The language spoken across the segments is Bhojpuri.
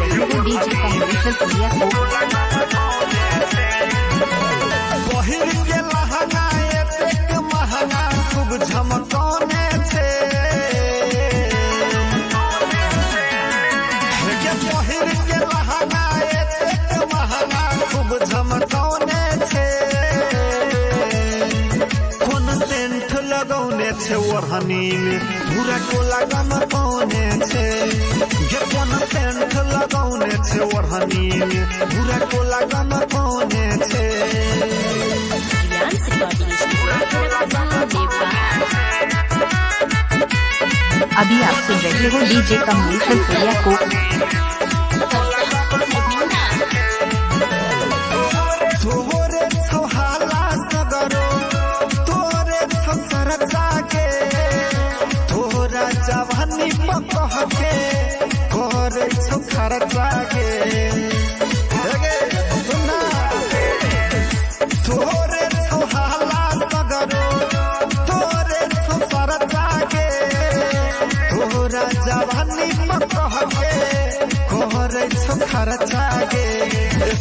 रहे हो डीजे कमलेश्वर पुरिया को। पहिर के लहंगा एतेक महंगा खूब झमकौने छे पहिर के लहंगा एतेक महंगा खूब झमकौने छे कोन सेंट लगौने छे ओढ़नी में भूरा कोला गमकौने छे कोन सेंट लगौने छे ओढ़नी में भूरा कोला गमकौने छे। अभी आप सुन रहे हो डीजे कमलेश्वर पुरिया को। तोरे छहाला सगरो तोरे छसर जागे तोरा जवानी पकह के करे छौ खर्चा के तोरे छहाला सगरो तोरे छसर जागे तोरा जवानी पकह के करे छौ खर्चा के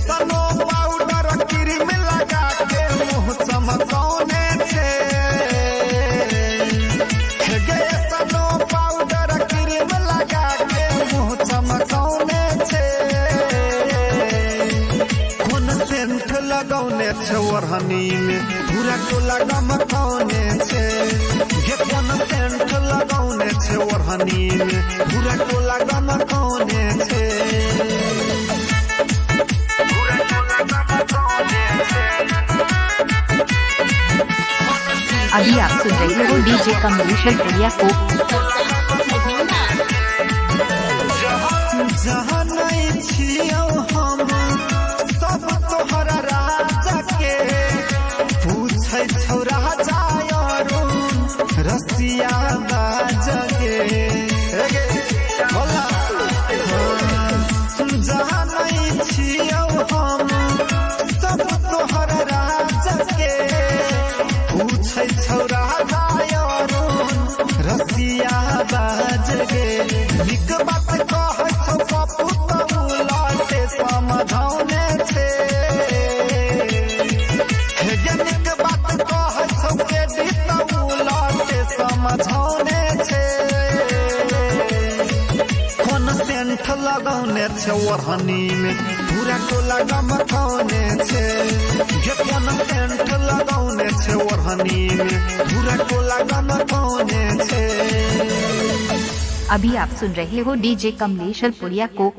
सनो पाउडर क्रीम लगा के मुँह चमकौने छे गे सनो पाउडर क्रीम लगा के मुँह चमकौने छे कोन सेंट लगौने छे ओढ़नी में भूरा कोला गमकौने छे गे कोन सेंट लगौने छे ओढ़नी में भूरा कोला गमकौने छे। अभी आप सुन रहे हो डीजे कमलेश्वर पुरिया को। जहाँ नहीं छियौ हम सब तोहरा राजा के पूछै छौ राजा अरुण रसिया बाजा के जहाँ नहीं छियौ हम सब तोहरा राजा के पूछै छौ राजा अरुण रसिया बाज गे निक बात कहै छौ पप्पू तू लौटे समझौने छे गे निक बात कहै छौ बेटी तू लौटे समझौने छे कोन सेंट लगौने छे ओढ़नी में भूरा कोला गमकौने छे गे कोन सेंट लगौने छे ओढ़नी में भूरा कोला गमकौने छे। अभी आप सुन रहे हो डीजे कमलेश्वर पुरिया को।